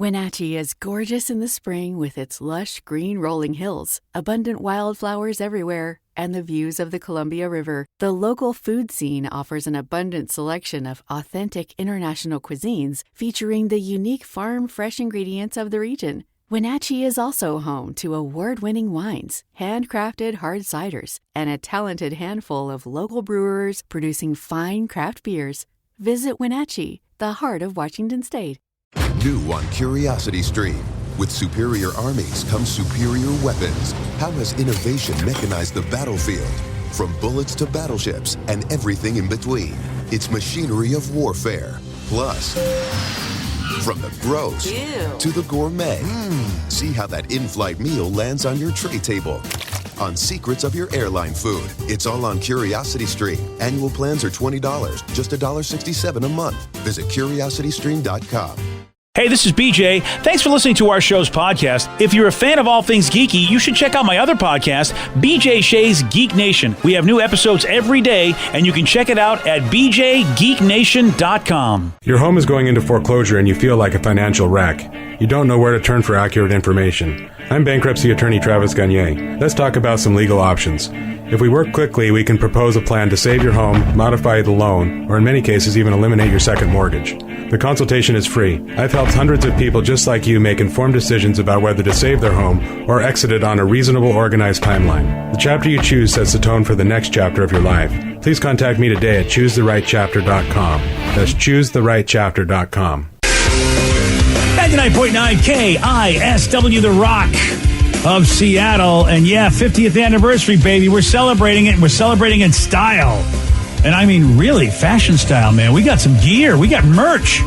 Wenatchee is gorgeous in the spring with its lush green rolling hills, abundant wildflowers everywhere, and the views of the Columbia River. The local food scene offers an abundant selection of authentic international cuisines featuring the unique farm-fresh ingredients of the region. Wenatchee is also home to award-winning wines, handcrafted hard ciders, and a talented handful of local brewers producing fine craft beers. Visit Wenatchee, the heart of Washington State. New on Curiosity Stream. With superior armies comes superior weapons. How has innovation mechanized the battlefield? From bullets to battleships and everything in between. It's machinery of warfare. Plus, from the gross to the gourmet. See how that in-flight meal lands on your tray table. On secrets of your airline food. It's all on Curiosity Stream. Annual plans are $20, just $1.67 a month. Visit curiositystream.com. Hey, this is BJ. Thanks for listening to our show's podcast. If you're a fan of all things geeky, you should check out my other podcast, BJ Shea's Geek Nation. We have new episodes every day, and you can check it out at bjgeeknation.com. Your home is going into foreclosure and you feel like a financial wreck. You don't know where to turn for accurate information. I'm bankruptcy attorney Travis Gagne. Let's talk about some legal options. If we work quickly, we can propose a plan to save your home, modify the loan, or in many cases even eliminate your second mortgage. The consultation is free. I've helped hundreds of people just like you make informed decisions about whether to save their home or exit it on a reasonable, organized timeline. The chapter you choose sets the tone for the next chapter of your life. Please contact me today at choosetherightchapter.com. That's choosetherightchapter.com. 99.9 KISW, The Rock of Seattle. And yeah, 50th anniversary, baby. We're celebrating it, and we're celebrating in style. And I mean, really, fashion style, man. We got some gear. We got merch.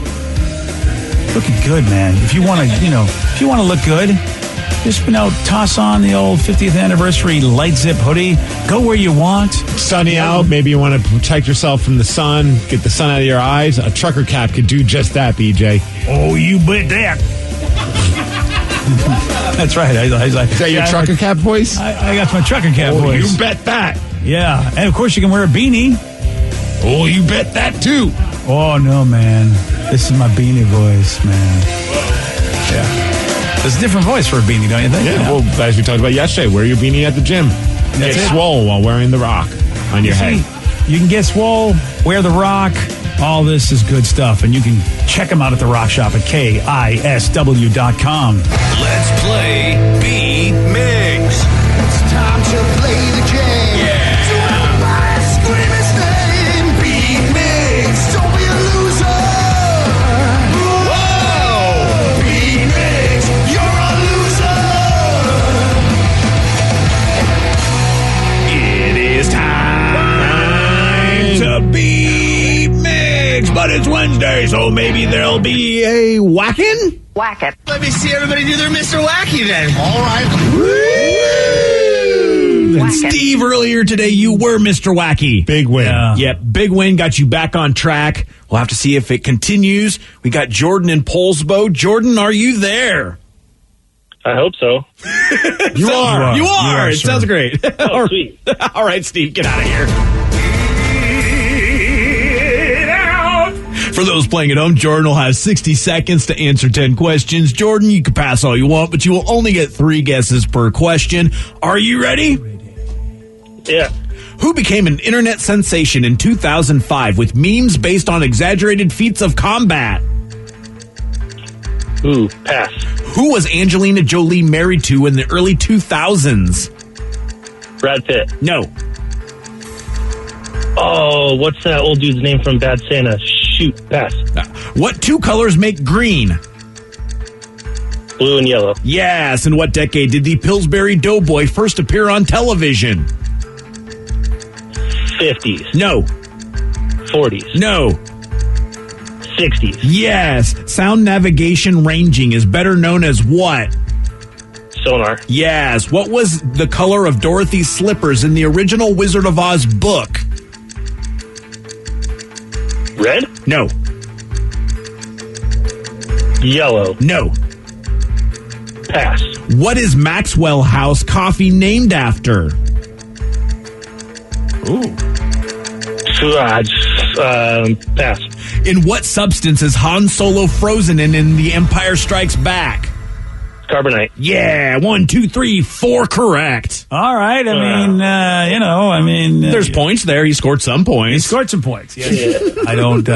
Looking good, man. If you want to, look good, just, toss on the old 50th anniversary light zip hoodie. Go where you want. Sunny out. Maybe you want to protect yourself from the sun. Get the sun out of your eyes. A trucker cap could do just that, BJ. Oh, you bet that. That's right. Is that your trucker cap voice? I got my trucker cap voice. You bet that. Yeah. And, of course, you can wear a beanie. Oh, you bet that, too. Oh, no, man. This is my beanie voice, man. Yeah. There's a different voice for a beanie, don't you think? Yeah, well, as we talked about yesterday, wear your beanie at the gym. Get swole while wearing the rock on your head. You can get swole, wear the rock. All this is good stuff, and you can check them out at the Rock Shop at KISW.com. Let's play B-Mix. It's time to play the game. Yeah. So everybody scream his name. B-Mix. Don't be a loser. Whoa. B-Mix. You're a loser. It is time to B-Mix. But it's Wednesday, so maybe there'll be a whackin'? Whack it. Let me see everybody do their Mr. Wacky then. All right. Woo! And Steve, earlier today, you were Mr. Wacky. Big win. Yep, big win. Got you back on track. We'll have to see if it continues. We got Jordan in Polsbo. Jordan, are you there? I hope so. You are. It sounds great. Oh, sweet. All right, Steve, get out of here. For those playing at home, Jordan will have 60 seconds to answer 10 questions. Jordan, you can pass all you want, but you will only get 3 guesses per question. Are you ready? Yeah. Who became an internet sensation in 2005 with memes based on exaggerated feats of combat? Ooh, pass. Who was Angelina Jolie married to in the early 2000s? Brad Pitt. No. Oh, what's that old dude's name from Bad Santa? Shoot, pass. What 2 colors make green? Blue and yellow. Yes. In what decade did the Pillsbury Doughboy first appear on television? 50s. No. 40s. No. 60s. Yes. Sound navigation ranging is better known as what? Sonar. Yes. What was the color of Dorothy's slippers in the original Wizard of Oz book? Red? No. Yellow. No. Pass. What is Maxwell House coffee named after? Ooh. Pass. In what substance is Han Solo frozen in The Empire Strikes Back? Carbonite. Yeah, 1, 2, 3, 4 correct. All right. I mean, There's points there. He scored some he points. scored some points. Yeah. I don't.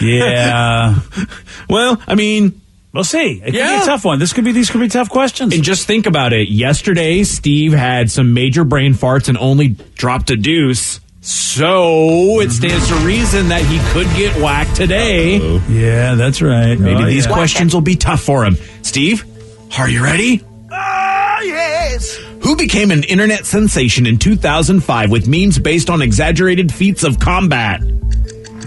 Yeah. Well, I mean, We'll see. It could be Yeah. a tough one. These could be tough questions. and just think about it. Yesterday, Steve had some major brain farts and only dropped a deuce. So it stands to reason that he could get whacked today. Yeah, that's right. Maybe Oh, these yeah. questions will be tough for him. Steve, are you ready? Yes. Who became an internet sensation in 2005 with memes based on exaggerated feats of combat?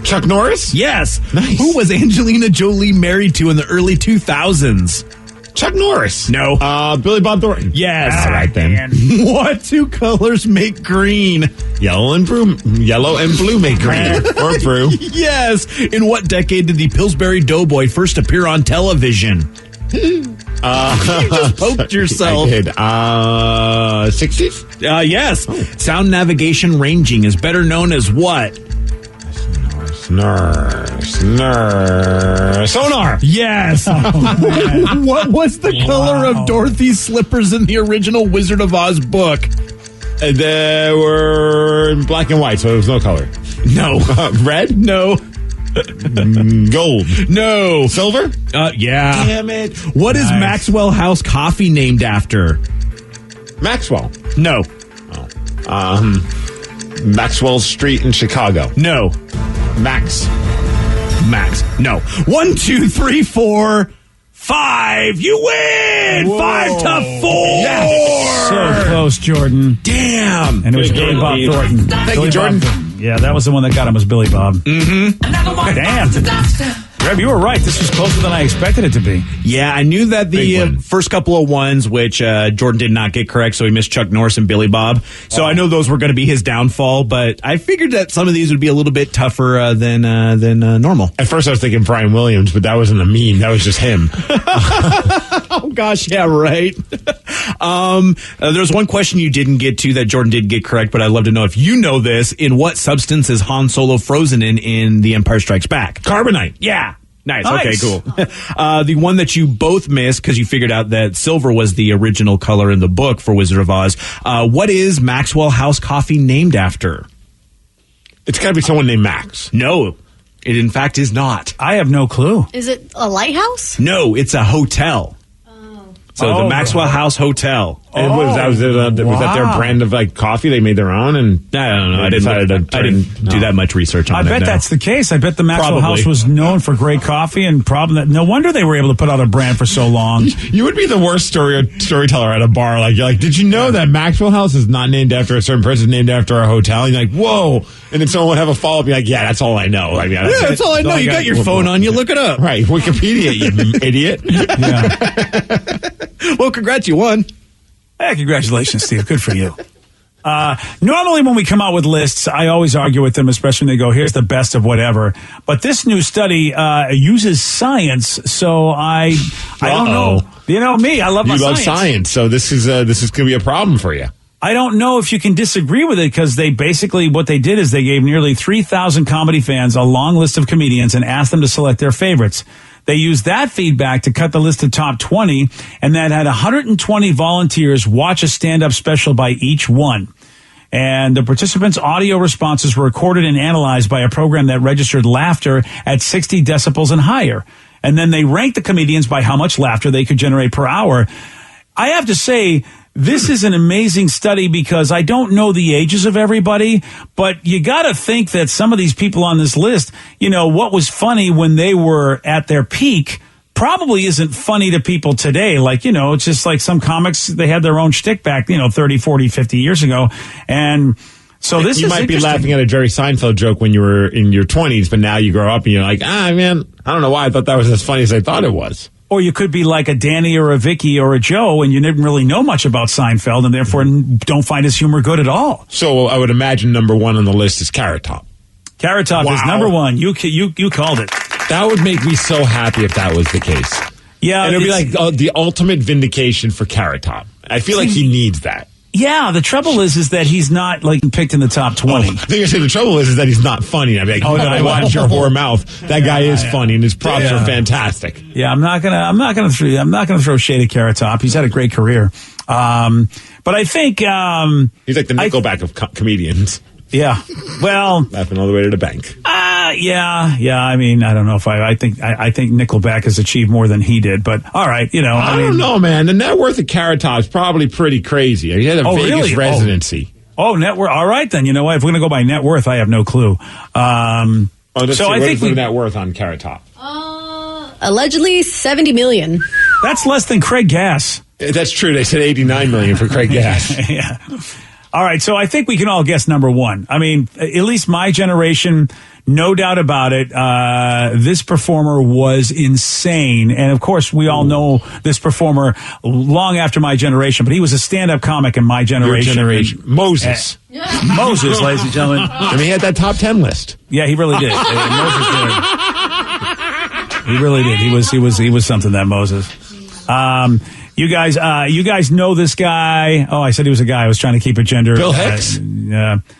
Chuck Norris? Yes. Nice. Who was Angelina Jolie married to in the early 2000s? Chuck Norris. No. Billy Bob Thornton. Yes. All right, then. What two colors make green? Yellow and blue make green. Or brew. Yes. In what decade did the Pillsbury Doughboy first appear on television? You just poked yourself. I did. 60s? Yes. Sound navigation ranging is better known as what? Sonar. Yes. What was the color of Dorothy's slippers in the original Wizard of Oz book? They were black and white, so there was no color. No. Red? No. Gold. No. Silver? Yeah. Damn it. What is Nice. Maxwell House coffee named after? Maxwell. No. Maxwell Street in Chicago. No. Max. No. 1, 2, 3, 4, 5. You win. 5-4. Yes. So close, Jordan. Damn. And it was Billy Bob Thornton. Thank you, Jordan. Yeah, that was the one that got him, was Billy Bob. Mm-hmm. Damn. Reb, you were right. This was closer than I expected it to be. Yeah, I knew that Big the win. first couple of ones, which Jordan did not get correct, so he missed Chuck Norris and Billy Bob. So I know those were going to be his downfall, but I figured that some of these would be a little bit tougher than normal. At first I was thinking Brian Williams, but that wasn't a meme. That was just him. Oh, gosh, yeah, right. There's one question you didn't get to that Jordan did get correct, but I'd love to know if you know this. In what substance is Han Solo frozen in The Empire Strikes Back? Carbonite. Yeah. Nice. Nice. Okay, cool. The one that you both missed because you figured out that silver was the original color in the book for Wizard of Oz. What is Maxwell House coffee named after? It's got to be someone named Max. No, it in fact is not. I have no clue. Is it a lighthouse? No, it's a hotel. So the Maxwell House Hotel. And was that their wow. brand of like coffee? They made their own, and I don't know. They I decided didn't to do that much research on I it. bet no. that's the case. I bet the Maxwell Probably. House was known for great coffee and no wonder they were able to put out a brand for so long. You would be the worst storyteller at a bar. Like you're like, did you know that Maxwell House is not named after a certain person, it's named after a hotel? And you're like, whoa! And then someone would have a follow up. You're like, yeah, that's all I know. I mean, Yeah, that's all I know. You got your phone on. You look it up. Right, Wikipedia, you idiot. Yeah. Well, congrats, you won. Hey, congratulations, Steve. Good for you. Normally when we come out with lists, I always argue with them, especially when they go, here's the best of whatever. But this new study uses science, so I don't know. You know me, I love my You love science. science, so this is going to be a problem for you. I don't know if you can disagree with it because they basically, what they did is they gave nearly 3,000 comedy fans a long list of comedians and asked them to select their favorites. They used that feedback to cut the list of top 20, and that had 120 volunteers watch a stand-up special by each one. And the participants' audio responses were recorded and analyzed by a program that registered laughter at 60 decibels and higher. And then they ranked the comedians by how much laughter they could generate per hour. I have to say, this is an amazing study because I don't know the ages of everybody, but you got to think that some of these people on this list, you know, what was funny when they were at their peak probably isn't funny to people today. Like, you know, it's just like some comics, they had their own shtick back, 30, 40, 50 years ago. And so this you is might be interesting. laughing at a Jerry Seinfeld joke when you were in your 20s, but now you grow up and you're like, man, I don't know why I thought that was as funny as I thought it was. Or you could be like a Danny or a Vicky or a Joe, and you didn't really know much about Seinfeld, and therefore don't find his humor good at all. So I would imagine number one on the list is Carrot Top. Carrot Top is Wow. number one. You called it. That would make me so happy if that was the case. Yeah, And it would be it's- like the ultimate vindication for Carrot Top. I feel like he needs that. Yeah, the trouble is that he's not like picked in the top 20. I think I said the trouble is that he's not funny. I'd be like, I watch your whore mouth. That guy is funny, and his props are fantastic. Yeah, I'm not gonna throw shade at Carrot Top. He's had a great career, but I think he's like the Nickelback of comedians. Yeah, well, laughing all the way to the bank. Yeah. I mean, I don't know if I think Nickelback has achieved more than he did, but all right, I don't know, man. The net worth of Carrot Top is probably pretty crazy. He had a Vegas residency. Oh, net worth. All right, then. You know what? If we're gonna go by net worth, I have no clue. I think the net worth on Carrot Top. Allegedly $70 million. That's less than Craig Gass. That's true. They said $89 million for Craig Gass. Yeah. All right, so I think we can all guess number one. I mean, at least my generation, no doubt about it, this performer was insane. And, of course, we all know this performer long after my generation, but he was a stand-up comic in my generation. Your generation. Moses. Moses, ladies and gentlemen. I mean, he had that top 10 list. Yeah, he really did. Moses did. He really did. He was something, that Moses. You guys know this guy. Oh, I said he was a guy. I was trying to keep it gender. Bill Hicks?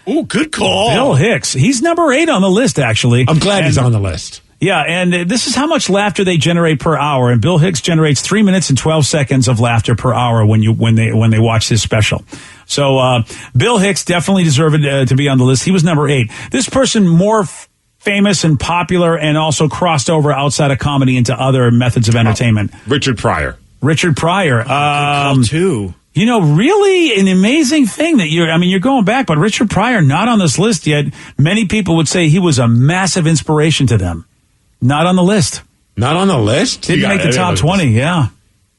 Oh, good call. Bill Hicks. He's number 8 on the list, actually. I'm glad he's on the list. Yeah, and this is how much laughter they generate per hour. And Bill Hicks generates 3 minutes and 12 seconds of laughter per hour when they watch this special. So Bill Hicks definitely deserved to be on the list. He was number 8. This person more famous and popular and also crossed over outside of comedy into other methods of entertainment. Richard Pryor. Richard Pryor. Too. Really an amazing thing that you're going back, but Richard Pryor not on this list yet. Many people would say he was a massive inspiration to them. Not on the list. Not on the list? Didn't make the top 20, yeah.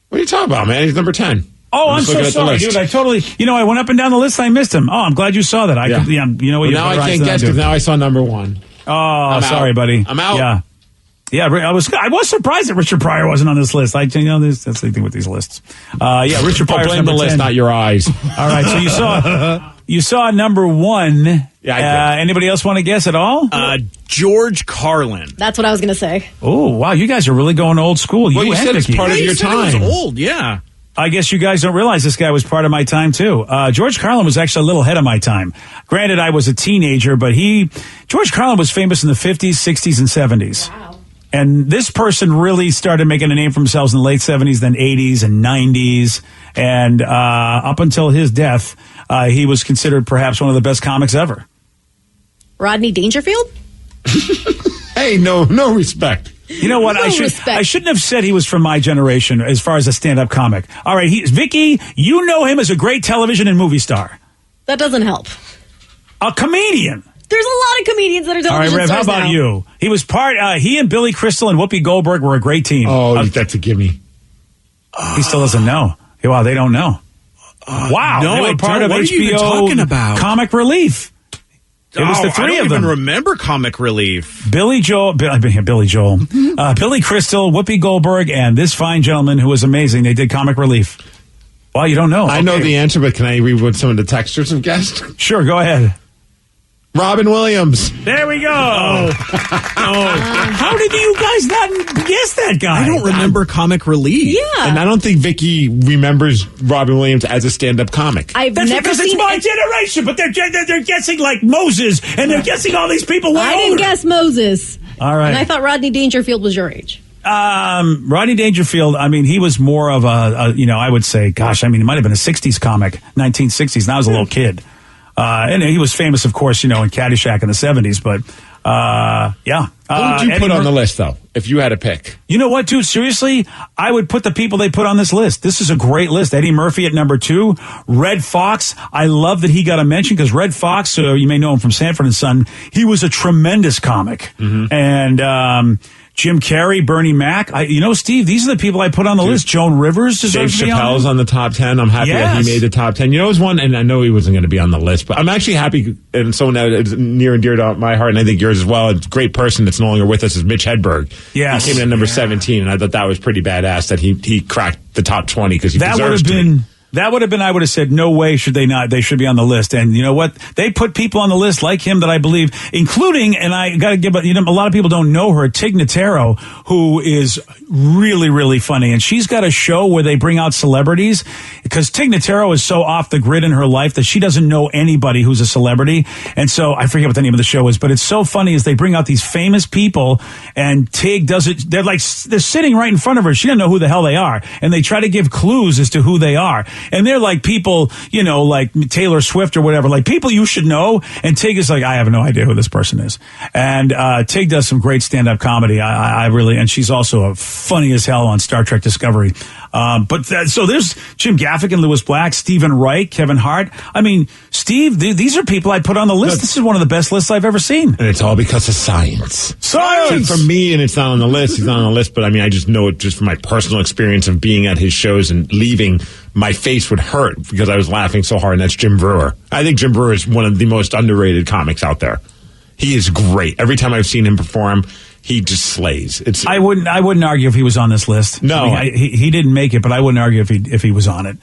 What are you talking about, man? He's number 10. Oh, I'm so sorry, dude. I totally, I went up and down the list and I missed him. Oh, I'm glad you saw that. Now I can't guess because now I saw number 1. Oh, sorry, buddy. I'm out. Yeah. Yeah, I was surprised that Richard Pryor wasn't on this list. That's the thing with these lists. Richard Pryor's blame number the list, 10. Not your eyes. All right, so you saw number 1. Yeah, I did. Anybody else want to guess at all? George Carlin. That's what I was going to say. Oh, wow, you guys are really going old school. Well, you said it's part of your time. It was old, yeah. I guess you guys don't realize this guy was part of my time, too. George Carlin was actually a little ahead of my time. Granted, I was a teenager, but George Carlin was famous in the 50s, 60s, and 70s. Wow. And this person really started making a name for themselves in the late 70s, then 80s and 90s. And up until his death, he was considered perhaps one of the best comics ever. Rodney Dangerfield? Hey, no respect. You know what? I shouldn't have said he was from my generation as far as a stand-up comic. All right, Vicky, you know him as a great television and movie star. That doesn't help. A comedian. There's a lot of comedians that are television stars. All right, Rev, how about you? He was he and Billy Crystal and Whoopi Goldberg were a great team. Oh, that's a gimme. He still doesn't know. Wow, they don't know. Wow, no, they were part of what HBO are you even talking about? Comic Relief. It was the three of them. I don't even remember Comic Relief. Billy Crystal, Whoopi Goldberg, and this fine gentleman who was amazing. They did Comic Relief. Well, you don't know. I know the answer, but can I read what some of the textures have guessed? Sure, go ahead. Robin Williams. There we go. How did you guys not guess that guy? I don't remember Comic Relief. Yeah. And I don't think Vicky remembers Robin Williams as a stand-up comic. That's because it's my generation, but they're guessing like Moses, and they're guessing all these people. I didn't guess Moses. All right. And I thought Rodney Dangerfield was your age. Rodney Dangerfield, I mean, he was more of I would say, gosh, I mean, he might have been a 60s comic, 1960s, and I was a little kid. And he was famous, of course, in Caddyshack in the 70s, but, yeah. Who would you put on the list, though, if you had to pick? You know what, dude? Seriously, I would put the people they put on this list. This is a great list. Eddie Murphy at number 2. Red Fox. I love that he got a mention because Red Fox, you may know him from Sanford and Son, he was a tremendous comic. Mm-hmm. And, Jim Carrey, Bernie Mac. Steve, these are the people I put on the list. Joan Rivers deserves to be on. Dave Chappelle's on the top 10. I'm happy that he made the top 10. There's one, and I know he wasn't going to be on the list, but I'm actually happy, and someone that is near and dear to my heart, and I think yours as well, a great person that's no longer with us is Mitch Hedberg. Yes. He came in at number 17, and I thought that was pretty badass that he cracked the top 20 because he deserves to. That would have been, I would have said, no way should they not. They should be on the list. And you know what? They put people on the list like him that I believe, including, and I got to give, a lot of people don't know her, Tig Notaro, who is really, really funny. And she's got a show where they bring out celebrities because Tig Notaro is so off the grid in her life that she doesn't know anybody who's a celebrity. And so I forget what the name of the show is, but it's so funny as they bring out these famous people and Tig does it. They're sitting right in front of her. She doesn't know who the hell they are. And they try to give clues as to who they are. And they're like people, like Taylor Swift or whatever, like people you should know. And Tig is like, I have no idea who this person is. And Tig does some great stand-up comedy. I really, and she's also funny as hell on Star Trek Discovery. So there's Jim Gaffigan, Lewis Black, Stephen Wright, Kevin Hart. I mean, Steve, these are people I put on the list. This is one of the best lists I've ever seen. And it's all because of science. Science! For me, and it's not on the list. He's not on the list, but I mean, I just know it just from my personal experience of being at his shows and leaving. My face would hurt because I was laughing so hard, and that's Jim Brewer. I think Jim Brewer is one of the most underrated comics out there. He is great. Every time I've seen him perform, he just slays. I wouldn't argue if he was on this list. No, I mean, he didn't make it, but I wouldn't argue if he was on it.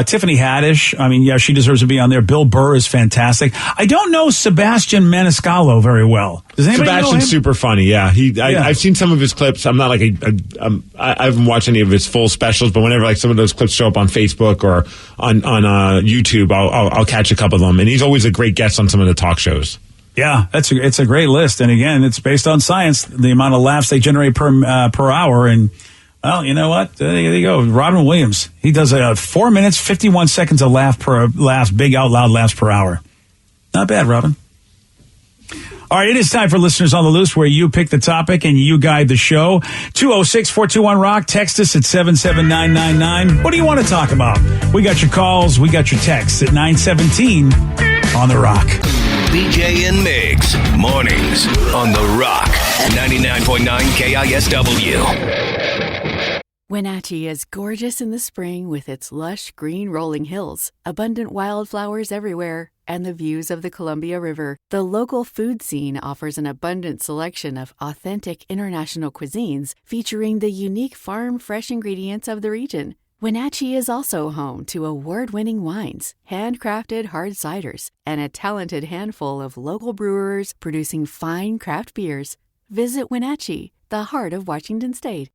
Tiffany Haddish, I mean, yeah, she deserves to be on there. Bill Burr is fantastic. I don't know Sebastian Maniscalco very well. Does anybody Sebastian's know him? super funny. Yeah, I've seen some of his clips. I'm not I haven't watched any of his full specials, but whenever some of those clips show up on Facebook or on YouTube, I'll catch a couple of them. And he's always a great guest on some of the talk shows. Yeah, it's a great list, and again, it's based on science. The amount of laughs they generate per hour, and well, you know what? There you go. Robin Williams, he does 4 minutes 51 seconds of laughs, big out loud laughs per hour. Not bad, Robin. All right, it is time for Listeners on the Loose, where you pick the topic and you guide the show. 206-421-ROCK. Text us at 77999. What do you want to talk about? We got your calls. We got your texts at 917 on the Rock. BJ and Migs, mornings on The Rock, 99.9 KISW. Wenatchee is gorgeous in the spring with its lush green rolling hills, abundant wildflowers everywhere, and the views of the Columbia River. The local food scene offers an abundant selection of authentic international cuisines featuring the unique farm-fresh ingredients of the region. Wenatchee is also home to award-winning wines, handcrafted hard ciders, and a talented handful of local brewers producing fine craft beers. Visit Wenatchee, the heart of Washington State.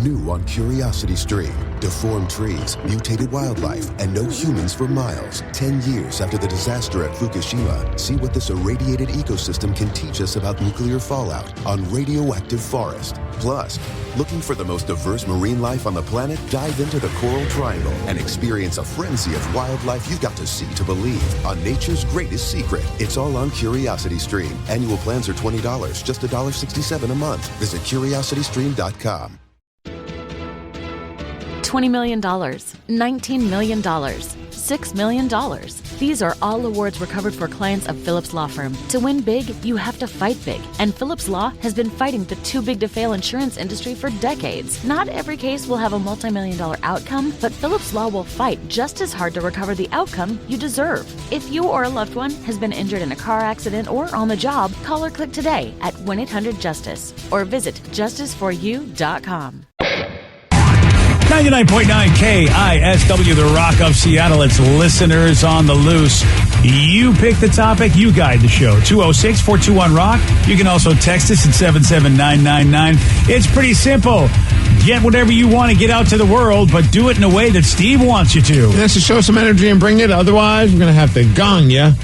New on Curiosity Stream. Deformed trees, mutated wildlife, and no humans for miles. 10 years after the disaster at Fukushima, see what this irradiated ecosystem can teach us about nuclear fallout on Radioactive Forest. Plus, looking for the most diverse marine life on the planet? Dive into the Coral Triangle and experience a frenzy of wildlife you've got to see to believe on nature's greatest secret. It's all on Curiosity Stream. Annual plans are $20, just $1.67 a month. Visit curiositystream.com. $20 million, $19 million, $6 million. These are all awards recovered for clients of Phillips Law Firm. To win big, you have to fight big. And Phillips Law has been fighting the too-big-to-fail insurance industry for decades. Not every case will have a multi-million-dollar outcome, but Phillips Law will fight just as hard to recover the outcome you deserve. If you or a loved one has been injured in a car accident or on the job, call or click today at 1-800-JUSTICE or visit justiceforyou.com. 99.9 KISW, the Rock of Seattle. It's Listeners on the Loose. You pick the topic, you guide the show. 206-421-ROCK. You can also text us at 77999. It's pretty simple. Get whatever you want to get out to the world, but do it in a way that Steve wants you to. That's to show some energy and bring it. Otherwise, we're going to have to gong you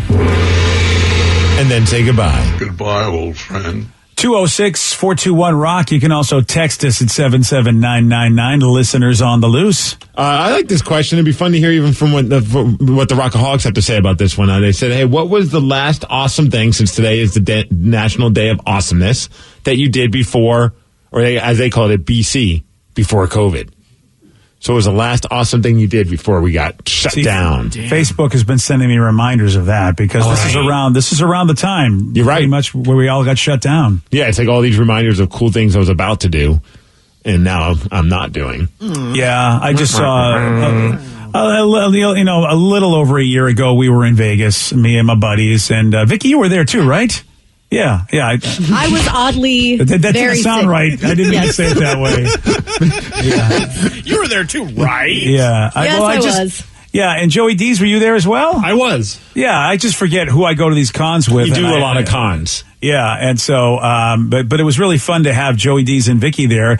and then say goodbye. Goodbye, old friend. 206-421-ROCK. You can also text us at 77999. Listeners on the Loose. I like this question. It'd be fun to hear even from what the Rockaholics have to say about this one. They said, hey, what was the last awesome thing, since today is the National Day of Awesomeness, that you did before, or as they called it, BC, before COVID? So it was the last awesome thing you did before we got shut down. Facebook has been sending me reminders of that because this is around the time. You're right. Pretty much where we all got shut down. Yeah, it's like all these reminders of cool things I was about to do, and now I'm not doing. Yeah, I just saw a little over a year ago. We were in Vegas, me and my buddies, and Vicky, you were there too, right? Yeah. I was oddly that very didn't sound sick. right. I didn't mean to say it that way. You were there too, right? Yeah. I was. Yeah, and Joey D's, were you there as well? I was. Yeah, I just forget who I go to these cons with. You do a lot of cons. Yeah, and so, but it was really fun to have Joey D's and Vicky there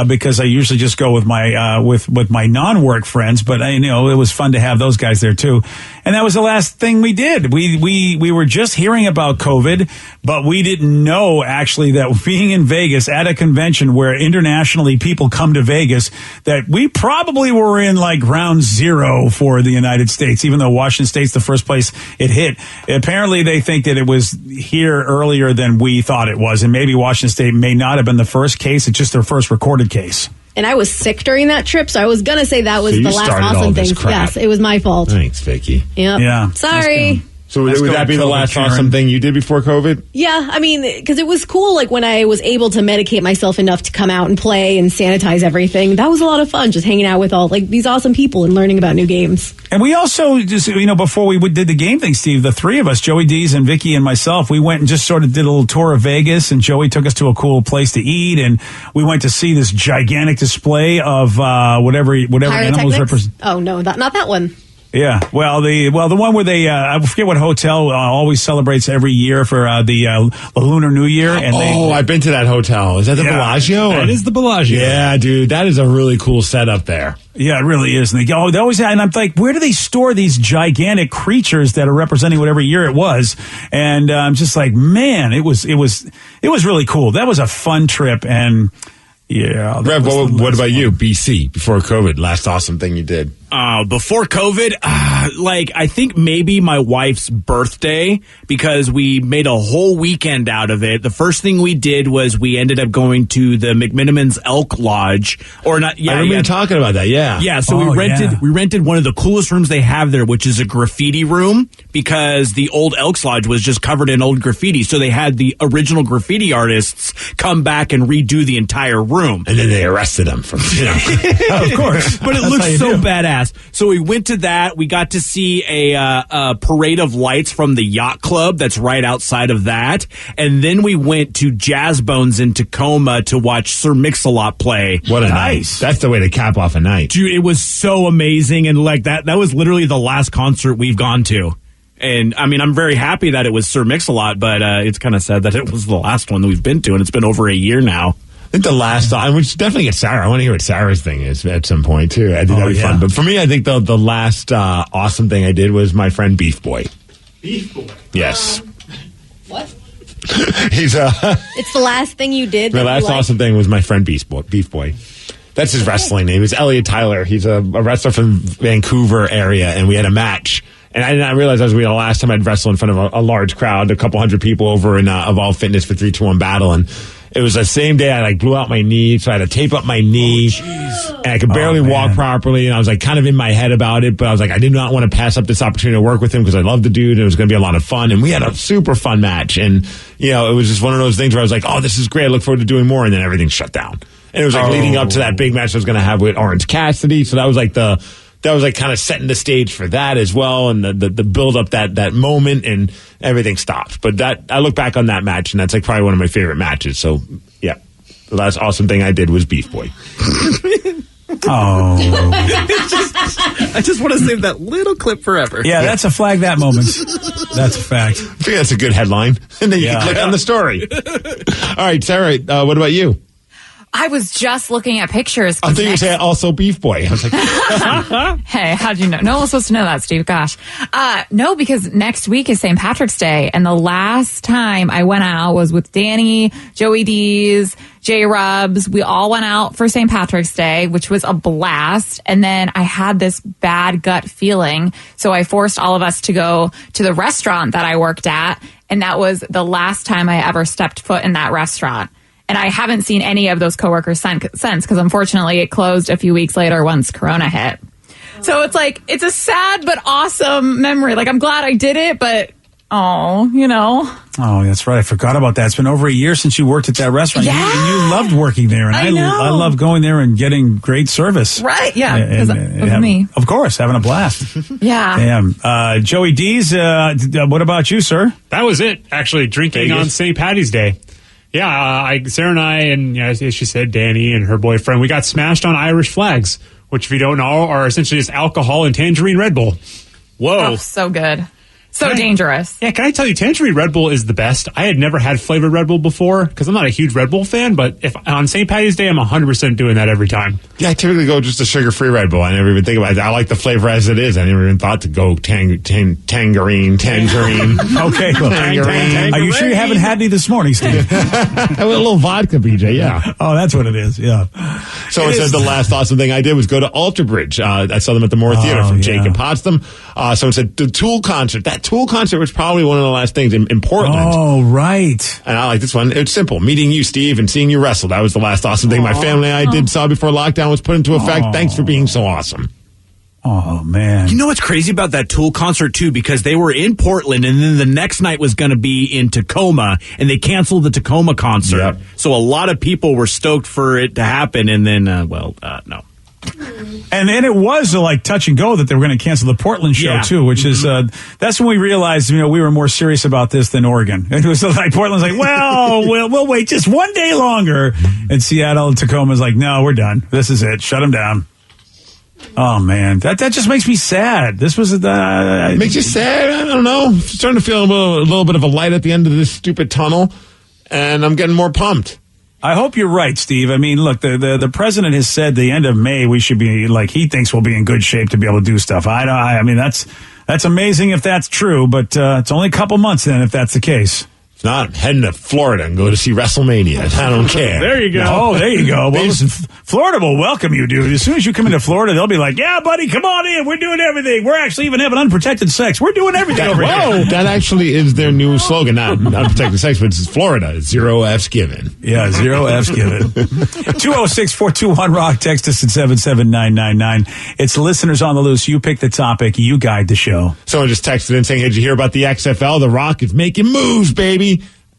because I usually just go with my with my non-work friends. But it was fun to have those guys there too. And that was the last thing we did. We were just hearing about COVID, but we didn't know actually that being in Vegas at a convention where internationally people come to Vegas, that we probably were in like ground zero for the United States, even though Washington State's the first place it hit. Apparently, they think that it was here earlier than we thought it was, and maybe Washington State may not have been the first case. It's just their first recorded case. And I was sick during that trip, so I was going to say that was the last awesome thing. Yes, it was my fault. Thanks, Vicky. Yep. Yeah. Sorry. So would that be the last awesome thing you did before COVID? Yeah, I mean, because it was cool, like when I was able to medicate myself enough to come out and play and sanitize everything. That was a lot of fun, just hanging out with all like these awesome people and learning about new games. And we also just, before we did the game thing, Steve, the three of us, Joey D's and Vicky and myself, we went and just sort of did a little tour of Vegas, and Joey took us to a cool place to eat, and we went to see this gigantic display of whatever animals represent. Oh no, not that one. Yeah, well, the one where they I forget what hotel always celebrates every year for the Lunar New Year. And I've been to that hotel. Is that the Bellagio? That is the Bellagio. Yeah, dude, that is a really cool setup there. Yeah, it really is. And they always, and I'm like, where do they store these gigantic creatures that are representing whatever year it was? And I'm just like, man, it was really cool. That was a fun trip. And yeah, Rev, what about you? BC, before COVID, last awesome thing you did? Before COVID, I think maybe my wife's birthday, because we made a whole weekend out of it. The first thing we did was we ended up going to the McMenamins Elk Lodge, or not? Yeah, I remember talking about that. Yeah, yeah. So we rented one of the coolest rooms they have there, which is a graffiti room, because the old Elks Lodge was just covered in old graffiti. So they had the original graffiti artists come back and redo the entire room, and then they arrested them from, of course. But it looks so badass. So we went to that. We got to see a parade of lights from the yacht club that's right outside of that. And then we went to Jazz Bones in Tacoma to watch Sir Mix-a-Lot play. What a night. That's the way to cap off a night. Dude, it was so amazing. And like that was literally the last concert we've gone to. And I mean, I'm very happy that it was Sir Mix-a-Lot, but it's kind of sad that it was the last one that we've been to, and it's been over a year now. I think the last, and we should definitely get Sarah. I want to hear what Sarah's thing is at some point too. I think that'd be fun. But for me, I think the last awesome thing I did was my friend Beef Boy. Beef Boy? Yes. What? He's It's the last thing you did. My last awesome thing was my friend Beef Boy. That's his wrestling name. It's Elliot Tyler. He's a wrestler from Vancouver area, and we had a match. And I did not realize that was the last time I'd wrestle in front of a large crowd, a couple hundred people over in Evolve Fitness for 3-2-1 battle. And it was the same day I blew out my knee, so I had to tape up my knee, and I could barely walk properly. And I was kind of in my head about it, but I was I did not want to pass up this opportunity to work with him because I love the dude, and it was going to be a lot of fun. And we had a super fun match, and it was just one of those things where I was oh, this is great. I look forward to doing more, and then everything shut down. And it was leading up to that big match I was going to have with Orange Cassidy, so that was kind of setting the stage for that as well, and the build up that moment, and everything stopped. But I look back on that match, and that's probably one of my favorite matches. So yeah, the last awesome thing I did was Beef Boy. Oh, I just want to save that little clip forever. Yeah, that's a flag that moment. That's a fact. I think that's a good headline, and then you can click on the story. All right, Sarah, what about you? I was just looking at pictures. I think you say also Beef Boy. I was Hey, how'd you know? No one's supposed to know that, Steve. Gosh. No, because next week is St. Patrick's Day. And the last time I went out was with Danny, Joey D's, J Rubs. We all went out for St. Patrick's Day, which was a blast. And then I had this bad gut feeling. So I forced all of us to go to the restaurant that I worked at. And that was the last time I ever stepped foot in that restaurant. And I haven't seen any of those coworkers since, because unfortunately it closed a few weeks later once Corona hit. So it's a sad but awesome memory. I'm glad I did it, but oh, that's right. I forgot about that. It's been over a year since you worked at that restaurant. Yeah. You loved working there, and I love going there and getting great service. Right? Yeah, because of me. Of course, having a blast. Yeah. Damn. Joey D's. What about you, sir? That was it. Actually, drinking on St. Patty's Day. Yeah, Sarah and I, and as she said, Danny and her boyfriend, we got smashed on Irish flags, which, if you don't know, are essentially just alcohol and Tangerine Red Bull. Whoa. Oh, so good. So dangerous. Yeah, can I tell you, Tangerine Red Bull is the best. I had never had flavored Red Bull before because I'm not a huge Red Bull fan, but if on St. Patty's Day, I'm 100% doing that every time. Yeah, I typically go just a sugar-free Red Bull. I never even think about it. I like the flavor as it is. I never even thought to go tangerine. Okay, well, Tangerine. Are you sure you haven't had any this morning, Steve? A little vodka, BJ, yeah. Oh, that's what it is, yeah. So it said the last awesome thing I did was go to Alter Bridge. I saw them at the Moore Theater from Jacob Potsdam. Someone said the Tool concert. That Tool concert was probably one of the last things in Portland. Oh, right. And I like this one. It's simple. Meeting you, Steve, and seeing you wrestle. That was the last awesome thing my family and I saw before lockdown was put into effect. Thanks for being so awesome. Oh, man. You know what's crazy about that Tool concert, too? Because they were in Portland, and then the next night was going to be in Tacoma, and they canceled the Tacoma concert. Yep. So a lot of people were stoked for it to happen, and then, no. And then it was like touch and go that they were going to cancel the Portland show too, which is that's when we realized we were more serious about this than Oregon. It was like Portland's like, well, we'll wait just one day longer, and Seattle and Tacoma's like, no, we're done. This is it. Shut them down. Oh man, that just makes me sad. This was makes you sad. I don't know. I'm starting to feel a little bit of a light at the end of this stupid tunnel, and I'm getting more pumped. I hope you're right, Steve. I mean, look, the president has said the end of May we should be he thinks we'll be in good shape to be able to do stuff. I mean, that's amazing if that's true, but it's only a couple months then if that's the case. If not, I'm heading to Florida and go to see WrestleMania. I don't care. There you go. Oh, there you go. Well, listen, Florida will welcome you, dude. As soon as you come into Florida, they'll be like, yeah, buddy, come on in. We're doing everything. We're actually even having unprotected sex. We're doing everything over here. That actually is their new slogan. Not unprotected sex, but it's Florida. 0 F's given. Yeah, 0 F's given. 206-421-ROCK. Text us at 77999. It's listeners on the loose. You pick the topic. You guide the show. Someone just texted in saying, hey, did you hear about the XFL? The Rock is making moves, baby.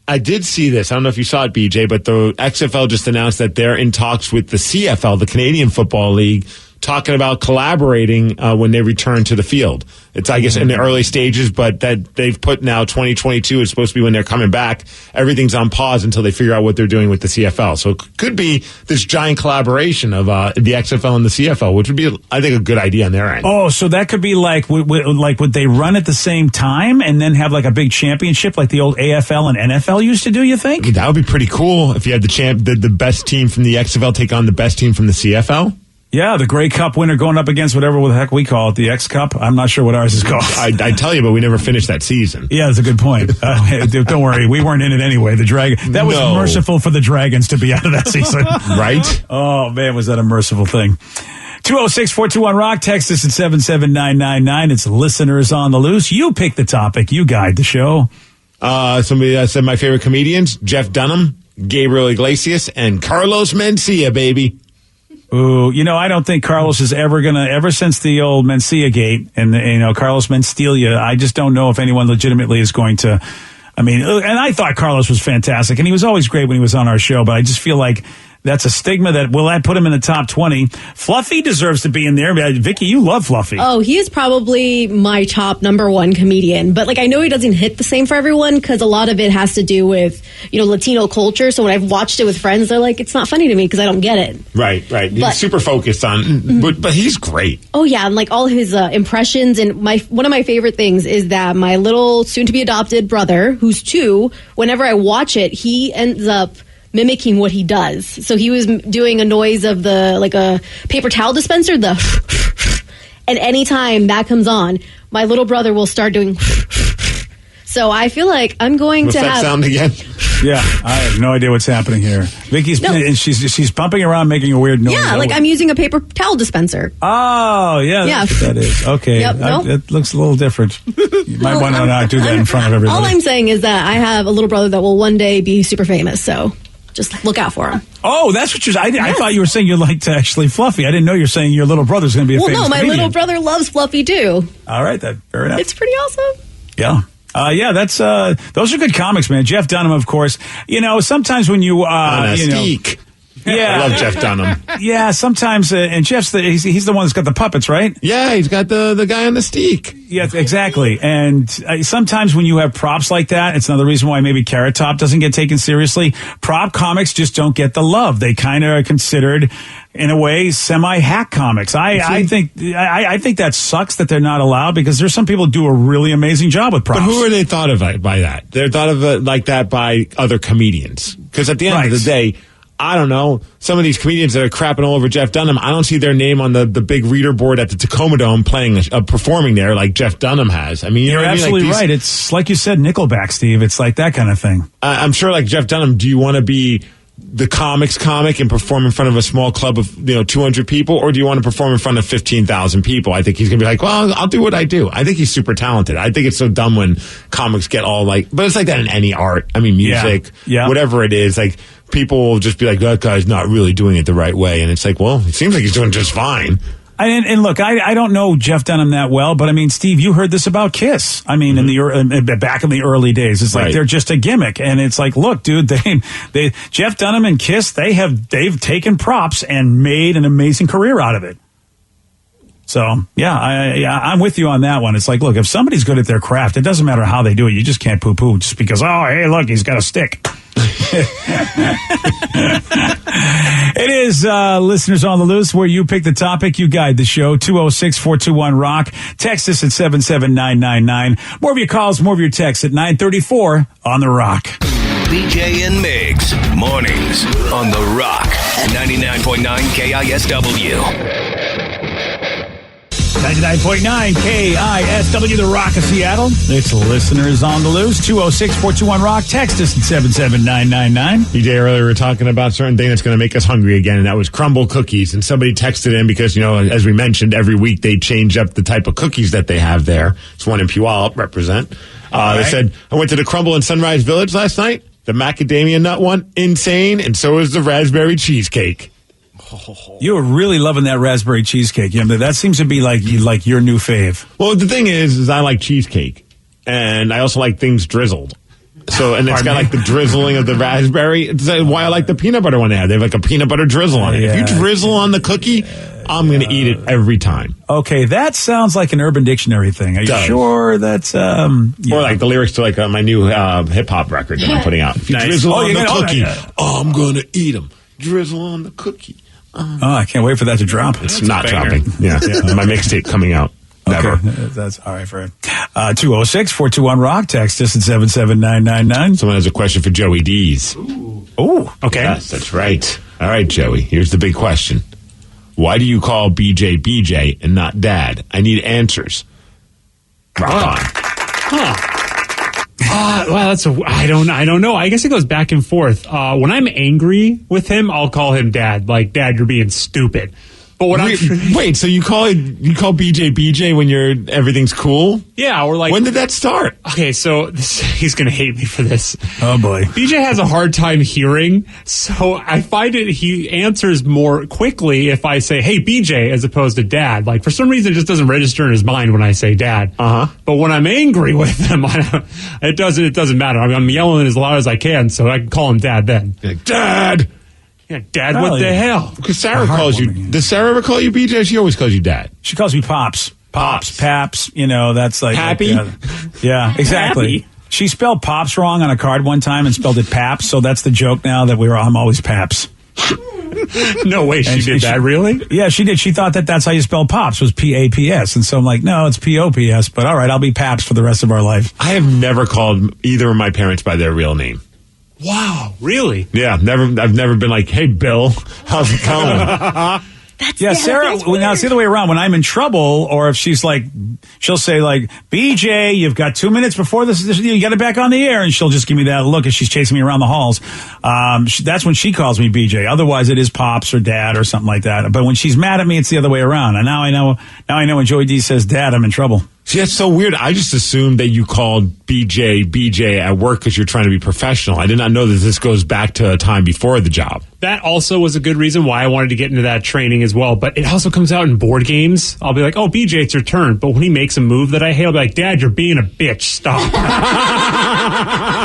I did see this. I don't know if you saw it, BJ, but the XFL just announced that they're in talks with the CFL, the Canadian Football League, talking about collaborating when they return to the field. It's, I guess, in the early stages, but that they've put now 2022 is supposed to be when they're coming back. Everything's on pause until they figure out what they're doing with the CFL. So it could be this giant collaboration of the XFL and the CFL, which would be, I think, a good idea on their end. Oh, so that could be would they run at the same time and then have like a big championship like the old AFL and NFL used to do, you think? That would be pretty cool if you had the best team from the XFL take on the best team from the CFL. Yeah, the Grey Cup winner going up against whatever the heck we call it, the X Cup. I'm not sure what ours is called. I tell you, but we never finished that season. Yeah, that's a good point. Don't worry, we weren't in it anyway. That was merciful for the Dragons to be out of that season. Right? Oh, man, was that a merciful thing. 206-421-ROCK. Text us at 77999. It's listeners on the loose. You pick the topic. You guide the show. Somebody said my favorite comedians, Jeff Dunham, Gabriel Iglesias, and Carlos Mencia, baby. Ooh, I don't think Carlos is ever since the old Mencia gate and Carlos Mencia, I just don't know if anyone legitimately is going to, and I thought Carlos was fantastic and he was always great when he was on our show, but I just feel like that's a stigma that will that put him in the top 20. Fluffy deserves to be in there. Vicky, you love Fluffy. Oh, he is probably my top number one comedian. But I know he doesn't hit the same for everyone because a lot of it has to do with, Latino culture. So when I've watched it with friends, they're like, it's not funny to me because I don't get it. Right. He's super focused on, but he's great. Oh, yeah. And all his impressions. And one of my favorite things is that my little soon-to-be adopted brother, who's 2, whenever I watch it, he ends up mimicking what he does. So he was doing a noise of a paper towel dispenser, and anytime that comes on, my little brother will start doing. So I feel like I'm going What's to that have sound again? Yeah, I have no idea what's happening here. Vicky's and she's pumping around, making a weird noise. Yeah, I'm using a paper towel dispenser. Oh, yeah, that's what that is. Okay, yep, it looks a little different. You might want to not do that in front of everybody. All I'm saying is that I have a little brother that will one day be super famous, so just look out for him. Oh, that's what you're saying. I thought you were saying you liked actually Fluffy. I didn't know you're saying your little brother's going to be a famous comedian. My little brother loves Fluffy, too. All right, fair enough. It's pretty awesome. Yeah. That's those are good comics, man. Jeff Dunham, of course. Sometimes when you Yeah. I love Jeff Dunham. Yeah, sometimes, and Jeff's he's the one that's got the puppets, right? Yeah, he's got the guy on the steak. Yeah, exactly. And sometimes when you have props like that, it's another reason why maybe Carrot Top doesn't get taken seriously. Prop comics just don't get the love. They kind of are considered, in a way, semi-hack comics. I think that sucks that they're not allowed, because there's some people who do a really amazing job with props. But who are they thought of by that? They're thought of like that by other comedians. Because at the end of the day, I don't know, some of these comedians that are crapping all over Jeff Dunham, I don't see their name on the big reader board at the Tacoma Dome performing there like Jeff Dunham has. I mean, you're absolutely like right. It's like you said, Nickelback, Steve. It's like that kind of thing. I'm sure, like Jeff Dunham, do you want to be the comics comic and perform in front of a small club of 200 people, or do you want to perform in front of 15,000 people? I think he's gonna be like, well, I'll do what I do. I think he's super talented. I think it's so dumb when comics get all but it's like that in any art. I mean, music, whatever it is, like people will just be like, that guy's not really doing it the right way, and it's like, well, it seems like he's doing just fine. And look, I don't know Jeff Dunham that well, but I mean, Steve, you heard this about KISS. I mean, back in the early days, it's like they're just a gimmick, and it's like, look, dude, they Jeff Dunham and KISS, they've taken props and made an amazing career out of it. So I'm with you on that one. It's like, look, if somebody's good at their craft, it doesn't matter how they do it. You just can't poo-poo just because, oh, hey, look, he's got a stick. It is Listeners on the Loose, where you pick the topic, you guide the show. 206-421-ROCK. Text us at 77999. More of your calls, more of your texts at 934 on The Rock. BJ and Migs, mornings on The Rock, 99.9 KISW. 99.9 KISW, The Rock of Seattle. It's Listeners on the Loose. 206-421-ROCK. Text us at 77999. BJ, earlier we were talking about a certain thing that's going to make us hungry again, and that was crumble cookies. And somebody texted in because, as we mentioned, every week they change up the type of cookies that they have there. It's one in Puyallup, represent. They said, I went to the Crumble in Sunrise Village last night. The macadamia nut one, insane. And so is the raspberry cheesecake. You were really loving that raspberry cheesecake. That seems to be like your new fave. Well, the thing is I like cheesecake, and I also like things drizzled. So, and it's got like the drizzling of the raspberry. It's why I like the peanut butter one they have. They have like a peanut butter drizzle on it. Yeah. If you drizzle on the cookie, I'm going to eat it every time. Okay, that sounds like an Urban Dictionary thing. Are you sure that's... Or like the lyrics to like my new hip-hop record that I'm putting out. If you drizzle on the cookie, I'm going to eat them. Drizzle on the cookie. I can't wait for that to drop. It's not dropping. Yeah. My mixtape coming out. Never. Okay. That's all right, Fred. 206-421-ROCK. Text us at 77999. Someone has a question for Joey D's. Oh, okay. Yes, that's right. All right, Joey. Here's the big question. Why do you call BJ and not Dad? I need answers. Rock on. Well, I don't know. I guess it goes back and forth. When I'm angry with him, I'll call him Dad. Like, Dad, you're being stupid. But when wait, so you call BJ when everything's cool? Yeah, or like, when did that start? Okay, so he's gonna hate me for this. Oh boy, BJ has a hard time hearing, so I find he answers more quickly if I say, "Hey, BJ," as opposed to Dad. Like, for some reason, it just doesn't register in his mind when I say Dad. But when I'm angry with him, it doesn't matter. I'm yelling as loud as I can, so I can call him Dad then. Like, Dad. Yeah, Dad, what the hell? Because Sarah calls you. Does Sarah ever call you BJ? She always calls you Dad. She calls me Pops. Paps. That's like Happy. Yeah, exactly. Happy. She spelled Pops wrong on a card one time and spelled it Paps. So that's the joke now that I'm always Paps. No way she did that, really? Yeah, she did. She thought that's how you spell Pops, was P-A-P-S. And so I'm like, no, it's P-O-P-S. But all right, I'll be Paps for the rest of our life. I have never called either of my parents by their real name. Wow, really? Yeah, I've never been like, hey, Bill, how's it going? Sarah, now it's the other way around. When I'm in trouble, or if she's like, she'll say like, BJ, you've got 2 minutes before this you got it back on the air, and she'll just give me that look as she's chasing me around the halls. That's when she calls me BJ. Otherwise, it is Pops or Dad or something like that. But when she's mad at me, it's the other way around. And now I know when Joey D says Dad, I'm in trouble. See, that's so weird. I just assumed that you called BJ at work because you're trying to be professional. I did not know that this goes back to a time before the job. That also was a good reason why I wanted to get into that training as well. But it also comes out in board games. I'll be like, oh, BJ, it's your turn. But when he makes a move that I hate, I'll be like, Dad, you're being a bitch. Stop.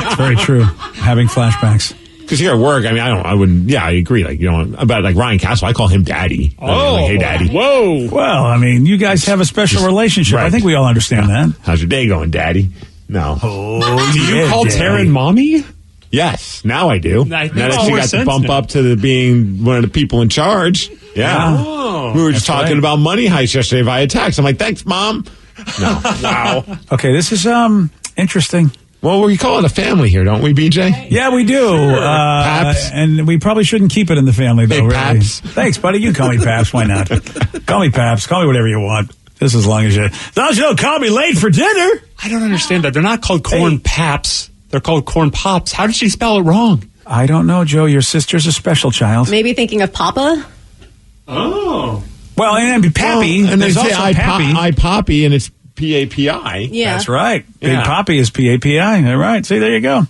It's very true. Having flashbacks. Because here at work, I mean, I agree. Like, about like Ryan Castle, I call him daddy. Oh, like, hey, daddy. Whoa. Well, I mean, you guys have a special relationship. Right. I think we all understand that. How's your day going, daddy? No. Oh, Do you call Taryn mommy? Yes, now I do. I think Now that it's she more got the sense bump now. up to being one of the people in charge. Yeah. Oh, we were just that's talking right. about money heist yesterday via text. I'm like, thanks, Mom. No. Wow. Okay, this is interesting. Well, we call it a family here, don't we, BJ? Yeah, we do. Paps. And we probably shouldn't keep it in the family, though, Hey, really. Paps. Thanks, buddy. You call me Paps. Why not? Call me Paps. Call me whatever you want. Just as long as you don't call me late for dinner. I don't understand that. They're not called corn paps. They're called corn pops. How did she spell it wrong? I don't know, Joe. Your sister's a special child. Maybe thinking of Papa. Oh. Well, and Pappy. Well, and they There's say also Pappy. Poppy, and it's P-A-P-I. Yeah. That's right. Yeah. Big Pappy is P-A-P-I. All right. See, there you go.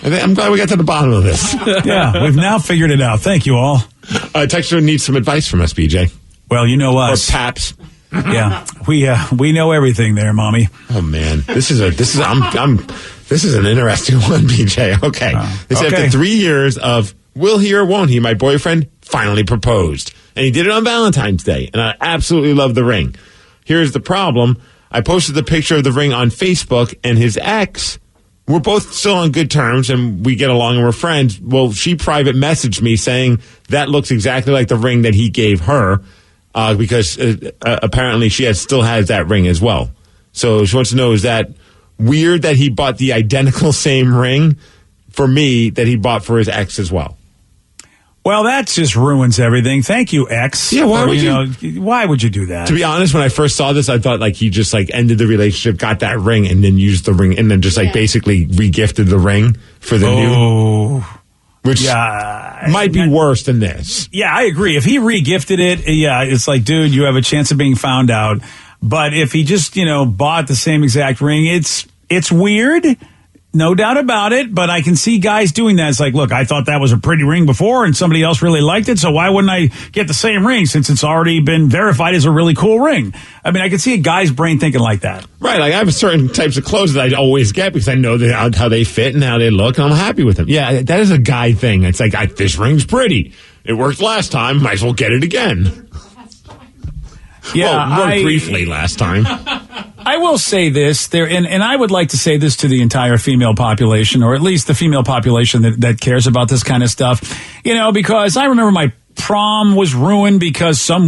I'm glad we got to the bottom of this. Yeah, we've now figured it out. Thank you all. Texter needs some advice from us, BJ. Well, you know Or us. Paps. Yeah, we know everything there, Mommy. Oh man, this is an interesting one, BJ. Okay, they said okay. after 3 years of will he or won't he, my boyfriend finally proposed, and he did it on Valentine's Day, and I absolutely love the ring. Here's the problem: I posted the picture of the ring on Facebook, and his ex. We're both still on good terms, and we get along, and we're friends. Well, she private messaged me saying that looks exactly like the ring that he gave her. Because apparently she still has that ring as well. So she wants to know, is that weird that he bought the identical same ring for me that he bought for his ex as well? Well, that just ruins everything. Thank you, ex. Yeah, why would why would you do that? To be honest, when I first saw this, I thought like he just like ended the relationship, got that ring, and then used the ring, and then just like basically regifted the ring for the new. Which might be worse than this. Yeah, I agree. If he regifted it, yeah, it's like, dude, you have a chance of being found out. But if he just, bought the same exact ring, it's weird. No doubt about it, but I can see guys doing that. It's like, look, I thought that was a pretty ring before and somebody else really liked it, so why wouldn't I get the same ring since it's already been verified as a really cool ring? I mean, I can see a guy's brain thinking like that. Right, like I have certain types of clothes that I always get because I know how they fit and how they look, and I'm happy with them. Yeah, that is a guy thing. It's like, this ring's pretty. It worked last time, might as well get it again. Yeah, well, worked briefly last time. I will say this, and I would like to say this to the entire female population, or at least the female population that cares about this kind of stuff, because I remember my prom was ruined because some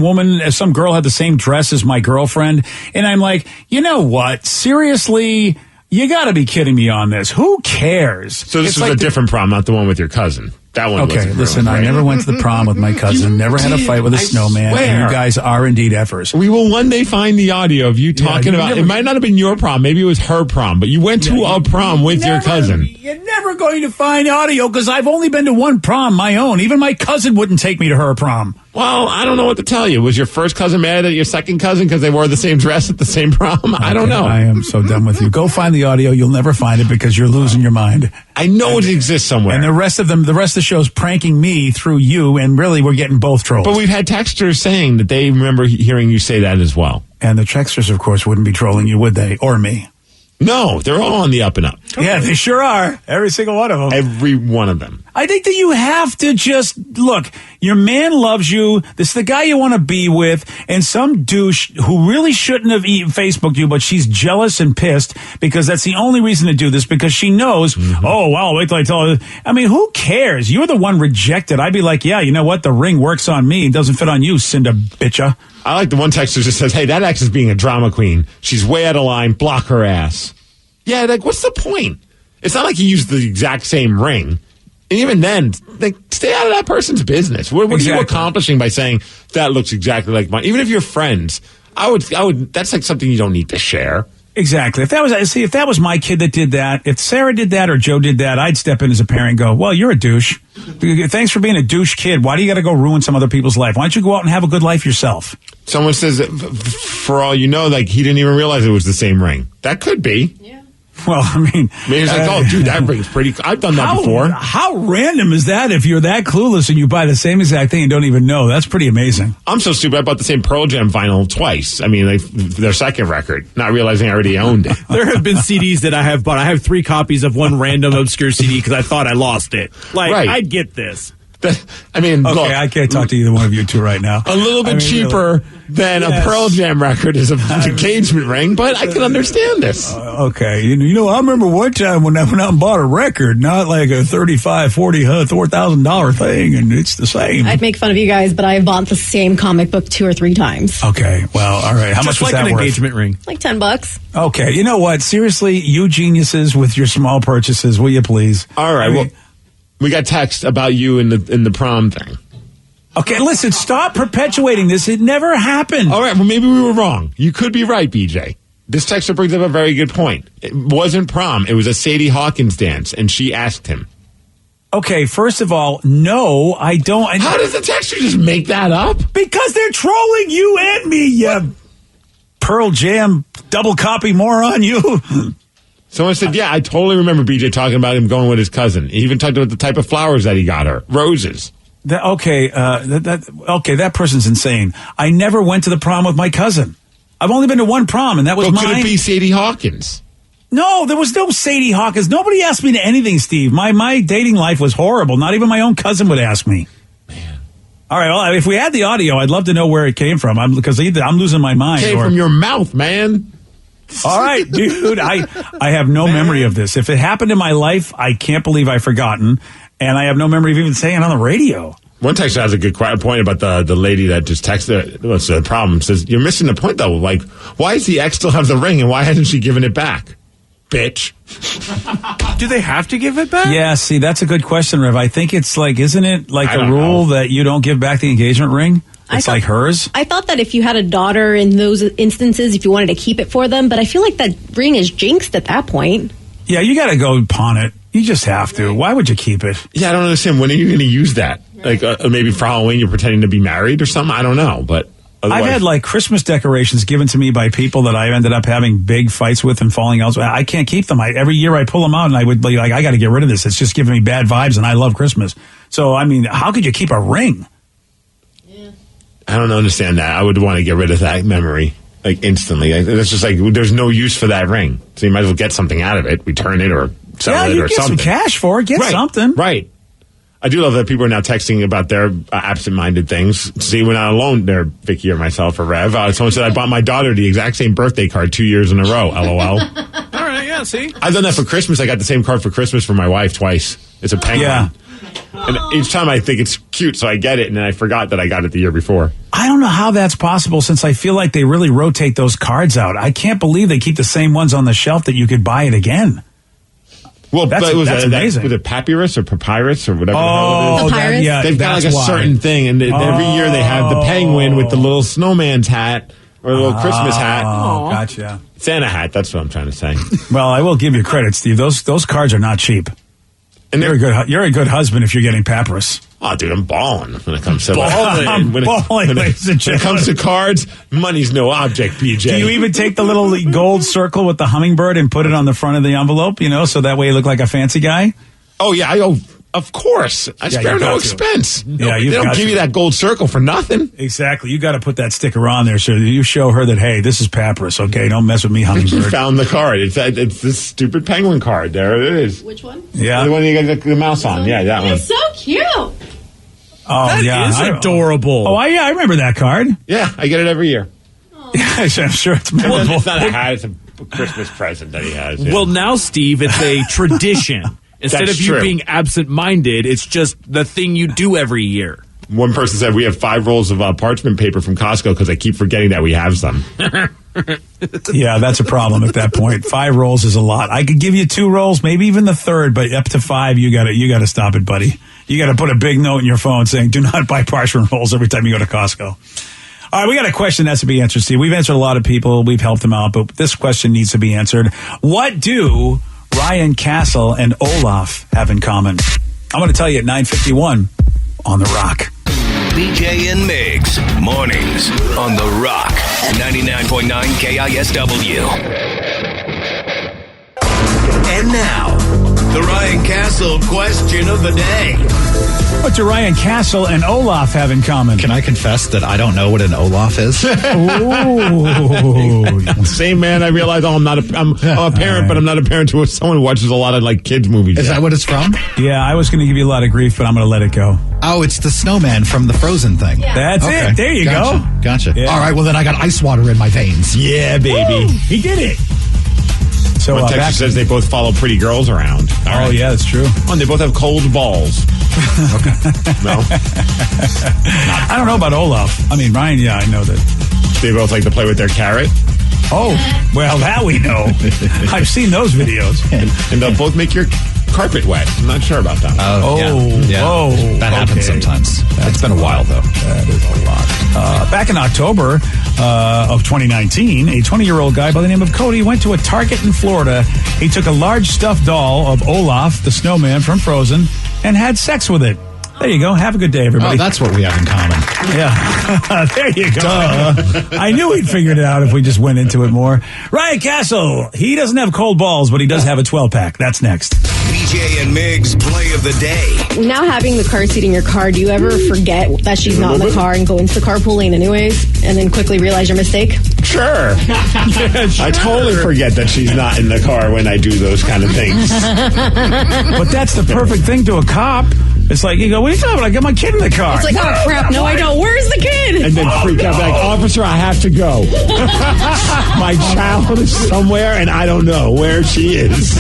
girl had the same dress as my girlfriend, and I'm like, you know what? Seriously, you got to be kidding me on this. Who cares? So this was a different prom, not the one with your cousin. That one. Okay, listen, I never went to the prom with my cousin. Never had a fight with a snowman. swear. And you guys are indeed effers. We will one day find the audio of you talking about. It might not have been your prom. Maybe it was her prom. But you went to a prom with your cousin. You're never going to find audio because I've only been to one prom, my own. Even my cousin wouldn't take me to her prom. Well, I don't know what to tell you. Was your first cousin mad at your second cousin because they wore the same dress at the same prom? I don't know. I am so done with you. Go find the audio. You'll never find it because you're losing your mind. I know it exists somewhere. And the rest of the show's pranking me through you, and really we're getting both trolls. But we've had texters saying that they remember hearing you say that as well. And the texters, of course, wouldn't be trolling you, would they? Or me? No, they're all on the up and up. Yeah, they sure are. Every single one of them. Every one of them. I think that you have to just look. Your man loves you. This is the guy you want to be with, and some douche who really shouldn't have Facebooked you, but she's jealous and pissed because that's the only reason to do this because she knows. Oh, well, wait till I tell her. I mean, who cares? You're the one rejected. I'd be like, yeah, you know what? The ring works on me. It doesn't fit on you, Cinda bitcha. I like the one texter just says, "Hey, that ex is being a drama queen. She's way out of line. Block her ass." Yeah, like, what's the point? It's not like he used the exact same ring. And even then, like, stay out of that person's business. What are you accomplishing by saying that looks exactly like mine? Even if you're friends, I would. That's like something you don't need to share. Exactly. If that was my kid that did that, if Sarah did that or Joe did that, I'd step in as a parent and go, well, you're a douche. Thanks for being a douche kid. Why do you got to go ruin some other people's life? Why don't you go out and have a good life yourself? Someone says, that for all you know, like he didn't even realize it was the same ring. That could be. Yeah. Well, I mean, Maybe it's like, oh, dude, that ring's pretty. I've done that before. How random is that if you're that clueless and you buy the same exact thing and don't even know? That's pretty amazing. I'm so stupid. I bought the same Pearl Jam vinyl twice. I mean, like their second record, not realizing I already owned it. There have been CDs that I have bought. I have 3 copies of one random obscure CD because I thought I lost it. Like, Right. I'd get this. I mean, Okay, look, I can't talk to either one of you two right now. a little bit cheaper than Yes. a Pearl Jam record is an engagement ring, but I can understand this. Okay, you know, I remember one time when I went out and bought a record, not like a $35,000, $40,000, $4,000 thing, and it's the same. I'd make fun of you guys, but I've bought the same comic book 2 or 3 times. Okay, well, all right. How much Just was like that an worth? engagement ring. Like $10. Okay, you know what? Seriously, you geniuses with your small purchases, will you please? All right, well, we got text about you in the prom thing. Okay, listen, stop perpetuating this. It never happened. All right, well, maybe we were wrong. You could be right, BJ. This texter brings up a very good point. It wasn't prom. It was a Sadie Hawkins dance, and she asked him. Okay, first of all, no, I don't. How does the texter just make that up? Because they're trolling you and me, you Pearl Jam double copy moron, you. Someone said, yeah, I totally remember BJ talking about him going with his cousin. He even talked about the type of flowers that he got her. Roses. That person's insane. I never went to the prom with my cousin. I've only been to one prom, and that was mine. Could it be Sadie Hawkins? No, there was no Sadie Hawkins. Nobody asked me to anything, Steve. My dating life was horrible. Not even my own cousin would ask me. Man. All right, well, if we had the audio, I'd love to know where it came from. Because either I'm losing my mind. Came from your mouth, man. All right, dude. I have no memory of this. If it happened in my life, I can't believe I've forgotten. And I have no memory of even saying it on the radio. One texter has a good point about the lady that just texted. What's the problem? Says, you're missing the point, though. Like, why does the ex still have the ring, and why hasn't she given it back? Bitch. Do they have to give it back? Yeah, see, that's a good question, Rev. I think it's like, isn't it like I a don't rule know. that you don't give back the engagement ring? It's like hers? I thought that if you had a daughter in those instances, if you wanted to keep it for them, but I feel like that ring is jinxed at that point. Yeah, you got to go pawn it. You just have to. Why would you keep it? Yeah, I don't understand. When are you going to use that? Like, maybe for Halloween you're pretending to be married or something? I don't know, but... I've had like Christmas decorations given to me by people that I ended up having big fights with and falling out. I can't keep them. Every year I pull them out and I would be like, I got to get rid of this. It's just giving me bad vibes and I love Christmas. So, I mean, how could you keep a ring? I don't understand that. I would want to get rid of that memory, like, instantly. It's just like, there's no use for that ring. So you might as well get something out of it, return it or sell it you or get something. some cash for it. Get Right, something. Right. I do love that people are now texting about their absent-minded things. See, we're not alone there, Vicky or myself or Rev. Someone said, I bought my daughter the exact same birthday card 2 years in a row, LOL. All right, yeah, see? I've done that for Christmas. I got the same card for Christmas for my wife twice. It's a penguin. Yeah. And each time I think it's cute, so I get it, and then I forgot that I got it the year before. I don't know how that's possible since I feel like they really rotate those cards out. I can't believe they keep the same ones on the shelf that you could buy it again. Well, That's amazing. Was it papyrus or papyrus or whatever the hell it is? Papyrus? yeah, They've got like that's a why. certain thing, and every year they have the penguin with the little snowman's hat or the little Christmas hat. Oh, gotcha. Santa hat, that's what I'm trying to say. Well, I will give you credit, Steve. Those cards are not cheap. And You're a good husband if you're getting papyrus. Oh, dude, I'm balling when it comes to I'm balling, ladies and when it comes to cards, money's no object, BJ. Do you even take the little gold circle with the hummingbird and put it on the front of the envelope, so that way you look like a fancy guy? Oh, yeah, of course. I spare you no got to. expense. Yeah, They you've don't got give to. you that gold circle for nothing. Exactly. You got to put that sticker on there so you show her that, hey, this is papyrus, okay? Don't mess with me, You hummingbird. found the card. It's this stupid penguin card. There it is. Which one? Yeah. The one you got the mouse on. Yeah, that one. It's so cute. Oh, That yeah. is adorable. Oh, I remember that card. Yeah, I get it every year. Yeah, I'm sure it's memorable. It's not a hat. It's a Christmas present that he has. Yeah. Well, now, Steve, it's a tradition. Instead That's of you true. being absent-minded, it's just the thing you do every year. One person said we have 5 rolls of parchment paper from Costco because I keep forgetting that we have some. Yeah, that's a problem at that point. 5 rolls is a lot. I could give you 2 rolls, maybe even the third, but up to 5, you got to stop it, buddy. You got to put a big note in your phone saying, "Do not buy parchment rolls every time you go to Costco." All right, we got a question that has to be answered, Steve. We've answered a lot of people. We've helped them out, but this question needs to be answered. What do Ryan Castle and Olaf have in common? I'm going to tell you at 9:51 on The Rock. BJ and Migs, mornings on The Rock, 99.9 KISW. And now, the Ryan Castle question of the day. What do Ryan Castle and Olaf have in common? Can I confess that I don't know what an Olaf is? Ooh. Same man. I realize I'm a parent, but I'm not a parent to someone who watches a lot of like kids movies. Is that what it's from? Yeah, I was going to give you a lot of grief, but I'm going to let it go. Oh, it's the snowman from the Frozen thing. Yeah. That's it. There you go. Gotcha. Yeah. All right, well then I got ice water in my veins. Yeah, baby. Woo, he did it. So One text says they both follow pretty girls around. All right. yeah, that's true. Oh, and they both have cold balls. No? I don't know about Olaf. I mean, Ryan, yeah, I know that. They both like to play with their carrot. Oh, well, that we know. I've seen those videos. And they'll both make your carpet wet. I'm not sure about that. Yeah. Whoa. That happens sometimes. It's been a while, though. That is a lot. Back in October of 2019, a 20-year-old guy by the name of Cody went to a Target in Florida. He took a large stuffed doll of Olaf, the snowman from Frozen, and had sex with it. There you go. Have a good day, everybody. Oh, that's what we have in common. Yeah. There you go. I knew he'd figured it out if we just went into it more. Ryan Castle, he doesn't have cold balls, but he does have a 12-pack. That's next. BJ and Migs play of the day. Now having the car seat in your car, do you ever forget that she's not in the car and go into the carpool lane anyways, and then quickly realize your mistake? Sure. I totally forget that she's not in the car when I do those kind of things. But that's the perfect thing to a cop. It's like, you go, what are you talking about? I got my kid in the car. It's like, oh, crap, no, I don't. Where's the kid? And then freak out like, officer, I have to go. My child is somewhere, and I don't know where she is.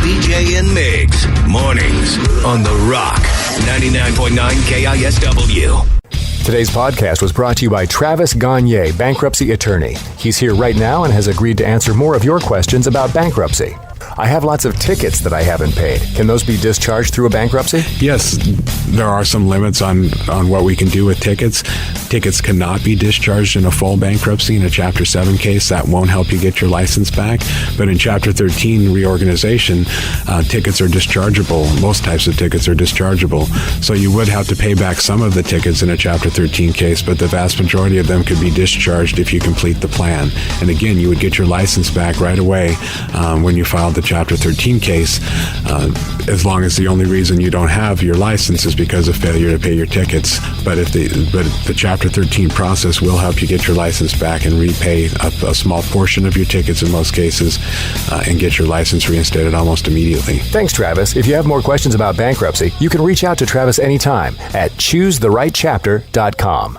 BJ and Migs, mornings on The Rock, 99.9 KISW. Today's podcast was brought to you by Travis Gagne, bankruptcy attorney. He's here right now and has agreed to answer more of your questions about bankruptcy. I have lots of tickets that I haven't paid. Can those be discharged through a bankruptcy? Yes, there are some limits on what we can do with tickets. Tickets cannot be discharged in a full bankruptcy. In a Chapter 7 case, that won't help you get your license back. But in Chapter 13 reorganization, tickets are dischargeable. Most types of tickets are dischargeable. So you would have to pay back some of the tickets in a Chapter 13 case, but the vast majority of them could be discharged if you complete the plan. And again, you would get your license back right away when you filed the Chapter 13 case, as long as the only reason you don't have your license is because of failure to pay your tickets. But the Chapter 13 process will help you get your license back and repay a small portion of your tickets in most cases, and get your license reinstated almost immediately. Thanks, Travis. If you have more questions about bankruptcy, you can reach out to Travis anytime at choosetherightchapter.com.